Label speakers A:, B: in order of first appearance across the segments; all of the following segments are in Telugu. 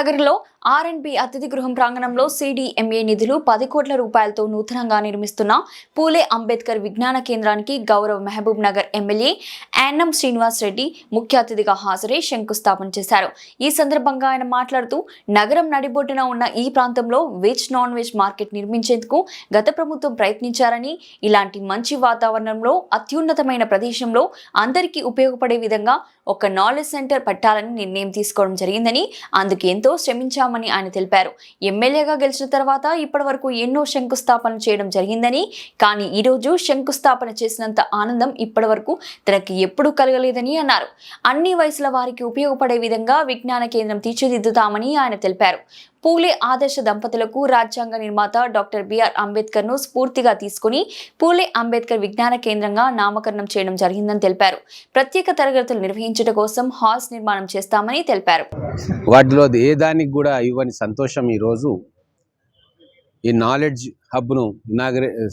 A: నగర్లో ఆర్ఎండ్బి అతిథి గృహం ప్రాంగణంలో సిడిఎంఏ నిధులు 10 కోట్ల రూపాయలతో నూతనంగా నిర్మిస్తున్న పూలే అంబేద్కర్ విజ్ఞాన కేంద్రానికి గౌరవ మహబూబ్ నగర్ ఎమ్మెల్యే యానం శ్రీనివాస్ రెడ్డి ముఖ్య అతిథిగా హాజరై శంకుస్థాపన చేశారు. ఈ సందర్భంగా ఆయన మాట్లాడుతూ నగరం నడిబొడ్డున ఉన్న ఈ ప్రాంతంలో వెజ్ నాన్ వెజ్ మార్కెట్ నిర్మించేందుకు గత ప్రభుత్వం ప్రయత్నించారని, ఇలాంటి మంచి వాతావరణంలో అత్యున్నతమైన ప్రదేశంలో అందరికీ ఉపయోగపడే విధంగా ఒక నాలెడ్జ్ సెంటర్ పెట్టాలని నిర్ణయం తీసుకోవడం జరిగిందని, అందుకు ఎంతో శ్రమించామని ఆయన తెలిపారు. ఎమ్మెల్యేగా గెలిచిన తర్వాత ఇప్పటివరకు ఎన్నో శంకుస్థాపనలు చేయడం జరిగిందని, కానీ ఈరోజు శంకుస్థాపన చేసినంత ఆనందం ఇప్పటివరకు తనకి ఎప్పుడూ కలగలేదని అన్నారు. అన్ని వయసుల వారికి ఉపయోగపడే విధంగా విజ్ఞాన కేంద్రం తీర్చిదిద్దుతామని ఆయన తెలిపారు. పూలే ఆదర్శ దంపతులకు రాజ్యాంగ నిర్మాత డాక్టర్ బిఆర్ అంబేద్కర్ ను స్ఫూర్తిగా తీసుకుని పూలే అంబేద్కర్ విజ్ఞాన కేంద్రంగా నామకరణం చేయడం జరిగిందని తెలిపారు. ప్రత్యేక తరగతులు నిర్వహించడం కోసం హాల్స్ నిర్మాణం చేస్తామని తెలిపారు.
B: వాటిలో ఏ దానికి కూడా ఇవ్వని సంతోషం ఈరోజు ఈ నాలెడ్జ్ హబ్ను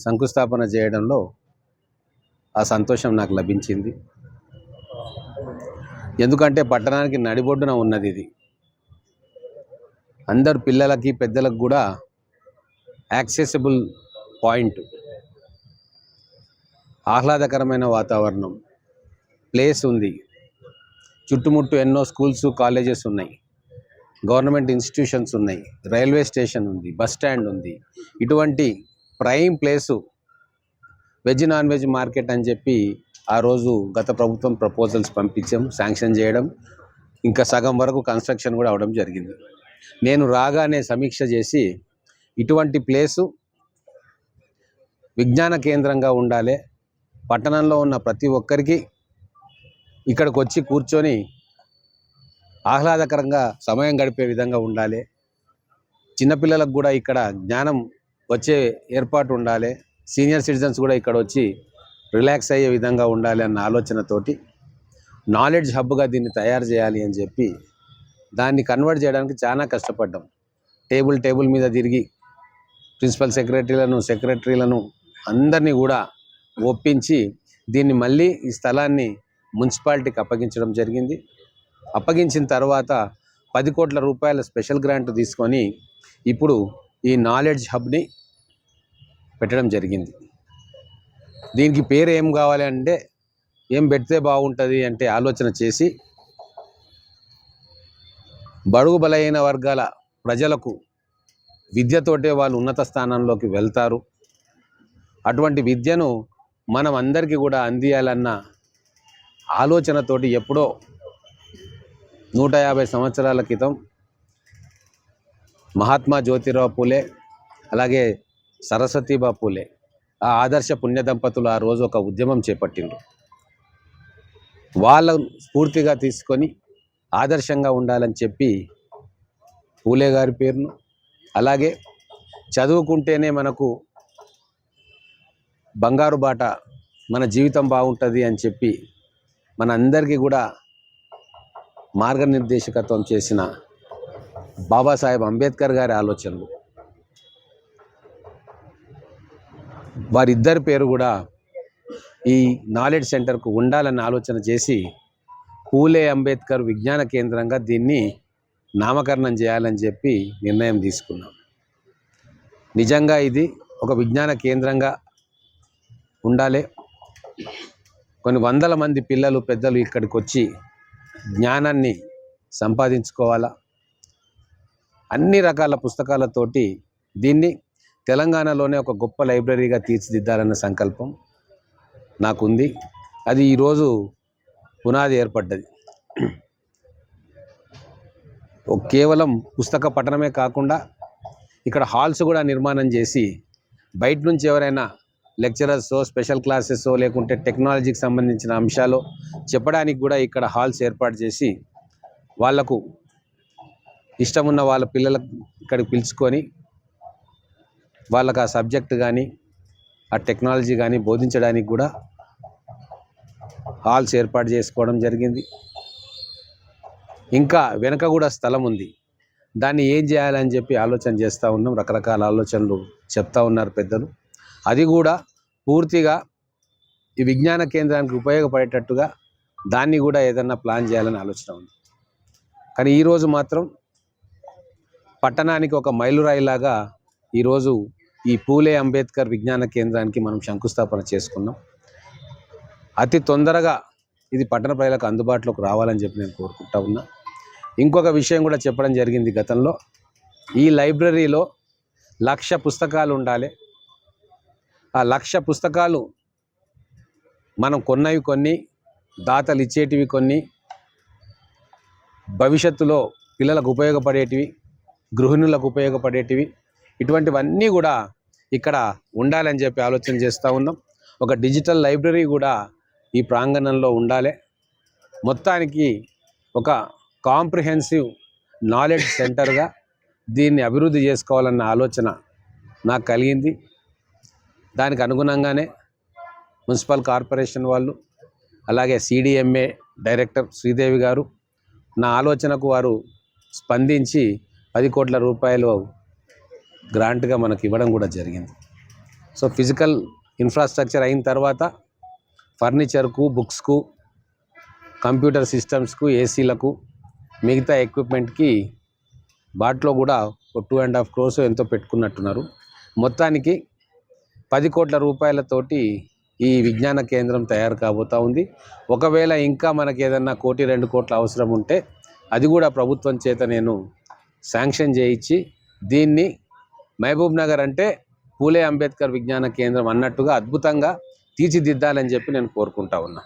B: శంకుస్థాపన చేయడంలో ఆ సంతోషం నాకు లభించింది. ఎందుకంటే పట్టణానికి నడిబొడ్డున ఉన్నది ఇది. అందరు పిల్లలకి పెద్దలకు కూడా యాక్సెసిబుల్ పాయింట్, ఆహ్లాదకరమైన వాతావరణం, ప్లేస్ ఉంది. చుట్టుముట్టు ఎన్నో స్కూల్స్ కాలేజెస్ ఉన్నాయి, గవర్నమెంట్ ఇన్స్టిట్యూషన్స్ ఉన్నాయి, రైల్వే స్టేషన్ ఉంది, బస్ స్టాండ్ ఉంది. ఇటువంటి prime place veg non veg market అని చెప్పి ఆ రోజు గత ప్రభుత్వం ప్రపోజల్స్ పంపించాం, శాంక్షన్ చేయడం, ఇంకా సగం వరకు కన్స్ట్రక్షన్ కూడా అవడం జరిగింది. నేను రాగానే సమీక్ష చేసి ఇటువంటి ప్లేసు విజ్ఞాన కేంద్రంగా ఉండాలి, పట్టణంలో ఉన్న ప్రతి ఒక్కరికి ఇక్కడికి వచ్చి కూర్చొని ఆహ్లాదకరంగా సమయం గడిపే విధంగా ఉండాలి, చిన్నపిల్లలకు కూడా ఇక్కడ జ్ఞానం వచ్చే ఏర్పాటు ఉండాలి, సీనియర్ సిటిజన్స్ కూడా ఇక్కడ వచ్చి రిలాక్స్ అయ్యే విధంగా ఉండాలి అన్న ఆలోచనతోటి నాలెడ్జ్ హబ్గా దీన్ని తయారు చేయాలి అని చెప్పి దాన్ని కన్వర్ట్ చేయడానికి చాలా కష్టపడ్డాం. టేబుల్ మీద తిరిగి ప్రిన్సిపల్ సెక్రటరీలను అందరినీ కూడా ఒప్పించి దీన్ని మళ్ళీ ఈ స్థలాన్ని మున్సిపాలిటీకి అప్పగించడం జరిగింది. అప్పగించిన తర్వాత 10 కోట్ల రూపాయల స్పెషల్ గ్రాంట్ తీసుకొని ఇప్పుడు ఈ నాలెడ్జ్ హబ్ని పెట్టడం జరిగింది. దీనికి పేరు ఏం కావాలి అంటే, ఏం పెడితే బాగుంటుంది అంటే ఆలోచన చేసి బడుగు బలైన వర్గాల ప్రజలకు విద్యతోటే వాళ్ళు ఉన్నత స్థానంలోకి వెళ్తారు. అటువంటి విద్యను మనం అందరికీ కూడా అందియాలన్న ఆలోచనతోటి ఎప్పుడో 150 సంవత్సరాల క్రితం మహాత్మా జ్యోతిరావు పూలే, అలాగే సరస్వతీబా పూలే, ఆ ఆదర్శ పుణ్య దంపతులు ఆ రోజు ఒక ఉద్యమం చేపట్టిండ్రు. వాళ్ళ స్ఫూర్తిగా తీసుకొని ఆదర్శంగా ఉండాలని చెప్పి పూలే గారి పేరును, అలాగే చదువుకుంటేనే మనకు బంగారు బాట, మన జీవితం బాగుంటుంది అని చెప్పి మన అందరికీ కూడా మార్గనిర్దేశకత్వం చేసిన బాబాసాహెబ్ అంబేద్కర్ గారి ఆలోచనలు, వారిద్దరి పేరు కూడా ఈ నాలెడ్జ్ సెంటర్కు ఉండాలని ఆలోచన చేసి పూలే అంబేద్కర్ విజ్ఞాన కేంద్రంగా దీన్ని నామకరణం చేయాలని చెప్పి నిర్ణయం తీసుకున్నాం. నిజంగా ఇది ఒక విజ్ఞాన కేంద్రంగా ఉండాలి. కొన్ని వందల మంది పిల్లలు పెద్దలు ఇక్కడికి వచ్చి జ్ఞానాన్ని సంపాదించుకోవాలా. అన్ని రకాల పుస్తకాలతోటి దీన్ని తెలంగాణలోనే ఒక గొప్ప లైబ్రరీగా తీర్చిదిద్దాలన్న సంకల్పం నాకుంది. అది ఈరోజు పునాది ఏర్పడ్డది. కేవలం పుస్తక పఠనమే కాకుండా ఇక్కడ హాల్స్ కూడా నిర్మాణం చేసి బయట నుంచి ఎవరైనా లెక్చరర్స్, స్పెషల్ క్లాసెస్, లేకుంటే టెక్నాలజీకి సంబంధించిన అంశాలు చెప్పడానికి కూడా ఇక్కడ హాల్స్ ఏర్పాటు చేసి వాళ్లకు ఇష్టమున్న వాళ్ళ పిల్లలకు ఇక్కడికి పిలుచుకొని వాళ్ళకు ఆ సబ్జెక్ట్ కానీ ఆ టెక్నాలజీ కానీ బోధించడానికి కూడా హాల్స్ ఏర్పాటు చేసుకోవడం జరిగింది. ఇంకా వెనక కూడా స్థలం ఉంది, దాన్ని ఏం చేయాలని చెప్పి ఆలోచన చేస్తూ ఉన్నాం. రకరకాల ఆలోచనలు చెప్తా ఉన్నారు పెద్దలు. అది కూడా పూర్తిగా ఈ విజ్ఞాన కేంద్రానికి ఉపయోగపడేటట్టుగా దాన్ని కూడా ఏదన్నా ప్లాన్ చేయాలని ఆలోచన ఉంది. కానీ ఈరోజు మాత్రం పట్టణానికి ఒక మైలురాయిలాగా ఈరోజు ఈ పూలే అంబేద్కర్ విజ్ఞాన కేంద్రానికి మనం శంకుస్థాపన చేసుకున్నాం. అతి తొందరగా ఇది పట్టణ ప్రజలకు అందుబాటులోకి రావాలని చెప్పి నేను కోరుకుంటా ఉన్నా. ఇంకొక విషయం కూడా చెప్పడం జరిగింది గతంలో, ఈ లైబ్రరీలో 1,00,000 పుస్తకాలు ఉండాలి. ఆ 1,00,000 పుస్తకాలు మనం కొన్నవి కొన్ని, దాతలు ఇచ్చేటివి కొన్ని, భవిష్యత్తులో పిల్లలకు ఉపయోగపడేటివి, గృహిణులకు ఉపయోగపడేటివి, ఇటువంటివన్నీ కూడా ఇక్కడ ఉండాలని చెప్పి ఆలోచన చేస్తూ ఉన్నాం. ఒక డిజిటల్ లైబ్రరీ కూడా ఈ ప్రాంగణంలో ఉండాలి. మొత్తానికి ఒక కాంప్రిహెన్సివ్ నాలెడ్జ్ సెంటర్గా దీన్ని అభివృద్ధి చేసుకోవాలన్న ఆలోచన నాకు కలిగింది. దానికి అనుగుణంగానే మున్సిపల్ కార్పొరేషన్ వాళ్ళు, అలాగే CDMA డైరెక్టర్ శ్రీదేవి గారు నా ఆలోచనకు వారు స్పందించి 10 కోట్ల రూపాయలు గ్రాంట్గా మనకు ఇవ్వడం కూడా జరిగింది. సో ఫిజికల్ ఇన్ఫ్రాస్ట్రక్చర్ అయిన తర్వాత ఫర్నిచర్కు, బుక్స్కు, కంప్యూటర్ సిస్టమ్స్కు, ఏసీలకు, మిగతా ఎక్విప్మెంట్కి వాటిలో కూడా 2.5 crores ఎంతో పెట్టుకున్నట్టున్నారు. మొత్తానికి 10 కోట్ల రూపాయలతోటి ఈ విజ్ఞాన కేంద్రం తయారు కాబోతూ ఉంది. ఒకవేళ ఇంకా మనకి ఏదన్నా 1 కోటి 2 కోట్ల అవసరం ఉంటే అది కూడా ప్రభుత్వం చేత నేను శాంక్షన్ చేయించి దీన్ని మహబూబ్ నగర్ అంటే పూలే అంబేద్కర్ విజ్ఞాన కేంద్రం అన్నట్టుగా అద్భుతంగా తీర్చిదిద్దాలని చెప్పి నేను కోరుకుంటా ఉన్నా.